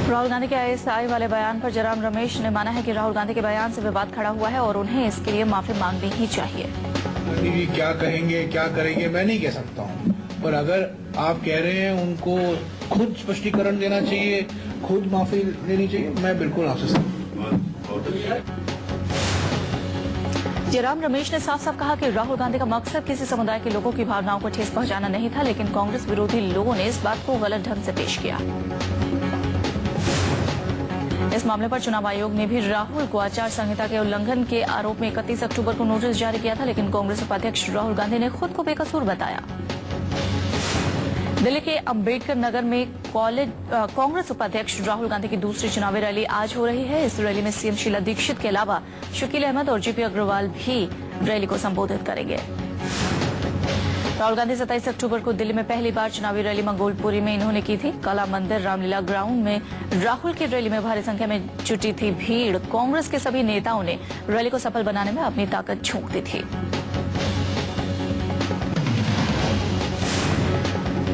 राहुल गांधी के आईएसआई वाले बयान पर जयराम रमेश ने माना है कि राहुल गांधी के बयान से विवाद खड़ा हुआ है और उन्हें इसके लिए माफी मांगनी ही चाहिए। गांधी जी क्या कहेंगे क्या करेंगे मैं नहीं कह सकता हूँ, पर अगर आप कह रहे हैं उनको खुद स्पष्टीकरण देना चाहिए, खुद माफी लेनी चाहिए, मैं बिल्कुल आपसे सहमत। जयराम रमेश ने साफ साफ कहा कि राहुल गांधी का मकसद किसी समुदाय के लोगों की भावनाओं को ठेस पहुंचाना नहीं था, लेकिन कांग्रेस विरोधी लोगों ने इस बात को गलत ढंग से पेश किया। इस मामले पर चुनाव आयोग ने भी राहुल को आचार संहिता के उल्लंघन के आरोप में 31 अक्टूबर को नोटिस जारी किया था, लेकिन कांग्रेस उपाध्यक्ष राहुल गांधी ने खुद को बेकसूर बताया। दिल्ली के अंबेडकर नगर में कांग्रेस उपाध्यक्ष राहुल गांधी की दूसरी चुनावी रैली आज हो रही है। इस रैली में सीएम शीला दीक्षित के अलावा शकील अहमद और जेपी अग्रवाल भी रैली को संबोधित करेंगे। राहुल गांधी 27 अक्टूबर को दिल्ली में पहली बार चुनावी रैली मंगोलपुरी में इन्होंने की थी। कला मंदिर रामलीला ग्राउंड में राहुल की रैली में भारी संख्या में जुटी थी भीड़। कांग्रेस के सभी नेताओं ने रैली को सफल बनाने में अपनी ताकत झोंक दी थी।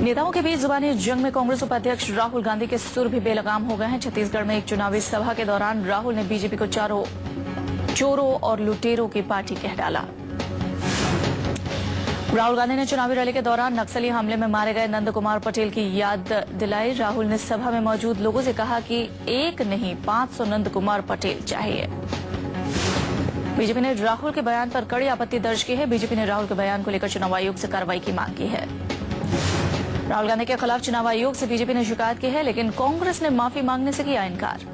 नेताओं के बीच जुबानी जंग में कांग्रेस उपाध्यक्ष राहुल गांधी के सुर भी बेलगाम हो गए हैं। छत्तीसगढ़ में एक चुनावी सभा के दौरान राहुल ने बीजेपी को चोरों और लुटेरों की पार्टी कह डाला। राहुल गांधी ने चुनावी रैली के दौरान नक्सली हमले में मारे गए नंद कुमार पटेल की याद दिलाई। राहुल ने सभा में मौजूद लोगों से कहा कि एक नहीं 500 नंद कुमार पटेल चाहिए। बीजेपी ने राहुल के बयान पर कड़ी आपत्ति दर्ज की है। बीजेपी ने राहुल के बयान को लेकर चुनाव आयोग से कार्रवाई की मांग की है। राहुल गांधी के खिलाफ चुनाव आयोग से बीजेपी ने शिकायत की है, लेकिन कांग्रेस ने माफी मांगने से किया इनकार।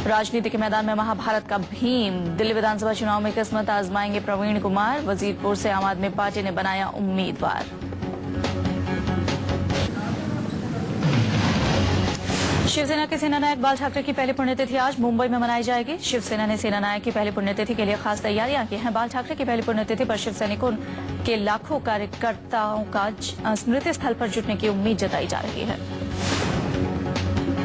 राजनीति के मैदान में महाभारत का भीम। दिल्ली विधानसभा चुनाव में किस्मत आजमाएंगे प्रवीण कुमार। वजीरपुर से आम आदमी पार्टी ने बनाया उम्मीदवार। शिवसेना के सेना नायक बाल ठाकरे की पहली पुण्यतिथि आज मुंबई में मनाई जाएगी। शिवसेना ने सेना नायक की पहली पुण्यतिथि के लिए खास तैयारियां की हैं। बाल ठाकरे की पहली पुण्यतिथि पर शिव सैनिकों के लाखों कार्यकर्ताओं का स्मृति स्थल पर जुटने की उम्मीद जताई जा रही है।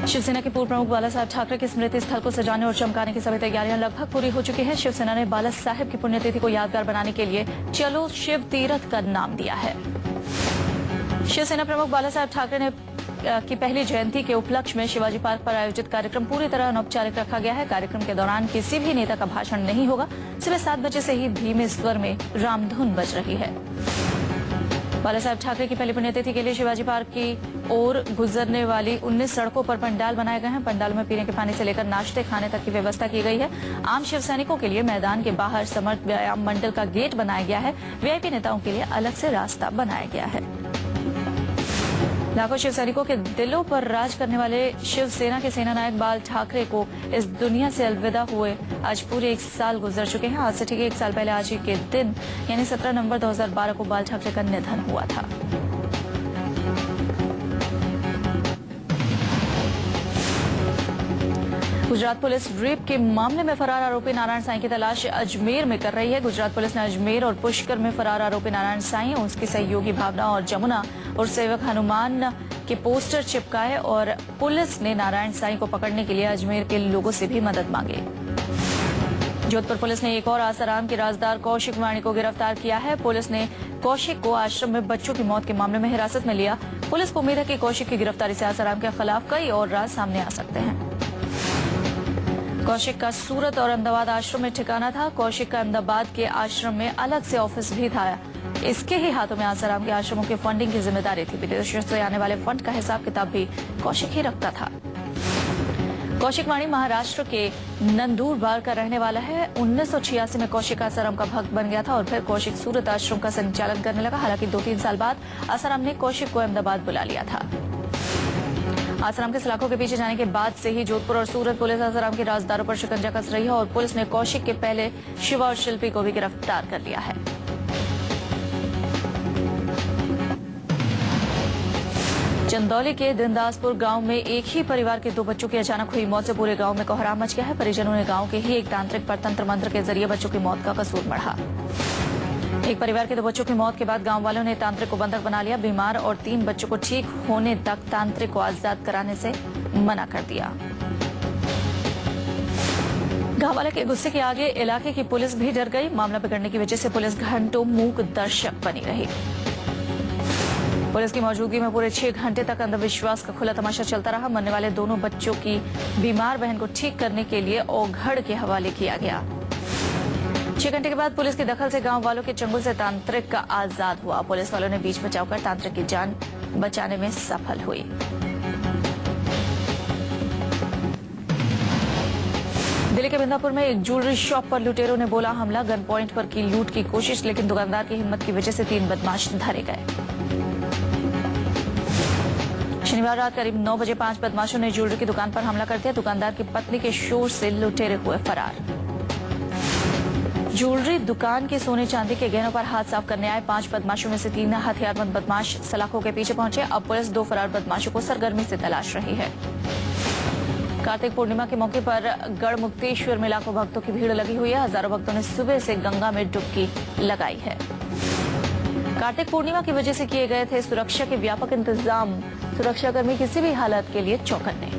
शिवसेना के पूर्व प्रमुख बाला साहब ठाकरे के स्मृति स्थल को सजाने और चमकाने की सभी तैयारियां लगभग पूरी हो चुकी है। शिवसेना ने बाला साहेब की पुण्यतिथि को यादगार बनाने के लिए चलो शिव तीर्थ का नाम दिया है। शिवसेना प्रमुख बाला साहेब ठाकरे ने की पहली जयंती के उपलक्ष्य में शिवाजी पार्क पर आयोजित कार्यक्रम पूरी तरह अनौपचारिक रखा गया है। कार्यक्रम के दौरान किसी भी नेता का भाषण नहीं होगा। सुबह 7 बजे से ही धीमे स्वर में रामधुन बज रही है। बाला साहेब ठाकरे की पहली पुण्यतिथि के लिए शिवाजी पार्क की ओर गुजरने वाली 19 सड़कों पर पंडाल बनाए गए हैं। पंडाल में पीने के पानी से लेकर नाश्ते खाने तक की व्यवस्था की गई है। आम शिव सैनिकों के लिए मैदान के बाहर समर्थ व्यायाम मंडल का गेट बनाया गया है। वीआईपी नेताओं के लिए अलग से रास्ता बनाया गया है। लाखों शिव सैनिकों के दिलों पर राज करने वाले शिवसेना के सेना नायक बाल ठाकरे को इस दुनिया से अलविदा हुए आज पूरे 1 साल गुजर चुके हैं। आज से ठीक 1 साल पहले आज ही के दिन यानी 17 नवंबर 2012 को बाल ठाकरे का निधन हुआ था। गुजरात पुलिस रेप के मामले में फरार आरोपी नारायण साईं की तलाश अजमेर में कर रही है। गुजरात पुलिस ने अजमेर और पुष्कर में फरार आरोपी नारायण साईं, उसकी सहयोगी भावना और जमुना और सेवक हनुमान के पोस्टर चिपकाए और पुलिस ने नारायण साईं को पकड़ने के लिए अजमेर के लोगों से भी मदद मांगी। जोधपुर पुलिस ने एक और आसाराम के राजदार कौशिक वाणी को गिरफ्तार किया है। पुलिस ने कौशिक को आश्रम में बच्चों की मौत के मामले में हिरासत में लिया। पुलिस को उम्मीद है कि कौशिक की गिरफ्तारी से आसाराम के खिलाफ कई और राज सामने आ सकते हैं। कौशिक का सूरत और अहमदाबाद आश्रम में ठिकाना था। कौशिक का अहमदाबाद के आश्रम में अलग से ऑफिस भी था। इसके ही हाथों में आसाराम के आश्रमों के फंडिंग की जिम्मेदारी थी। विदेशों से आने वाले फंड का हिसाब किताब भी कौशिक ही रखता था। कौशिक वाणी महाराष्ट्र के नंदुरबार का रहने वाला है। 1986 में कौशिक आसाराम का भक्त बन गया था और फिर कौशिक सूरत आश्रम का संचालन करने लगा। हालांकि 2-3 साल बाद आसाराम ने कौशिक को अहमदाबाद बुला लिया था। आसाराम के सलाखों के पीछे जाने के बाद से ही जोधपुर और सूरत पुलिस आसाराम के राजदारों पर शिकंजा कस रही है और पुलिस ने कौशिक के पहले शिवा और शिल्पी को भी गिरफ्तार कर लिया है। चंदौली के दिनदासपुर गांव में एक ही परिवार के 2 बच्चों की अचानक हुई मौत से पूरे गांव में कोहराम मच गया है। परिजनों ने गांव के ही एक तांत्रिक पर तंत्र मंत्र के जरिए बच्चों की मौत का कसूर मढ़ा। एक परिवार के 2 बच्चों की मौत के बाद गांव वालों ने तांत्रिक को बंधक बना लिया। बीमार और 3 बच्चों को ठीक होने तक तांत्रिक को आजाद कराने से मना कर दिया। गांव वाले के गुस्से के आगे इलाके की पुलिस भी डर गई। मामला बिगड़ने की वजह से पुलिस घंटों मूक दर्शक बनी रही। पुलिस की मौजूदगी में पूरे 6 घंटे तक अंधविश्वास का खुला तमाशा चलता रहा। मरने वाले दोनों बच्चों की बीमार बहन को ठीक करने के लिए ओघड़ के हवाले किया गया। 6 घंटे के बाद पुलिस के दखल से गांव वालों के चंगुल से तांत्रिक आजाद हुआ। पुलिस वालों ने बीच बचाव कर तांत्रिक की जान बचाने में सफल हुई। दिल्ली के बिंदापुर में एक ज्वेलरी शॉप पर लुटेरों ने बोला हमला। गन पॉइंट पर की लूट की कोशिश, लेकिन दुकानदार की हिम्मत की वजह से 3 बदमाश धरे गए। शनिवार रात करीब 9 बजे 5 बदमाशों ने ज्वेलरी की दुकान पर हमला कर दिया। दुकानदार की पत्नी के शोर से लुटेरे हुए फरार। ज्वेलरी दुकान के सोने चांदी के गहनों पर हाथ साफ करने आए 5 बदमाशों में से 3 हथियारबंद बदमाश सलाखों के पीछे पहुंचे। अब पुलिस 2 फरार बदमाशों को सरगर्मी से तलाश रही है। कार्तिक पूर्णिमा के मौके पर गढ़मुक्तेश्वर में लाखों भक्तों की भीड़ लगी हुई है। हजारों भक्तों ने सुबह से गंगा में डुबकी लगाई है। कार्तिक पूर्णिमा की वजह से किए गए थे सुरक्षा के व्यापक इंतजाम। सुरक्षाकर्मी किसी भी हालत के लिए चौकन्ने।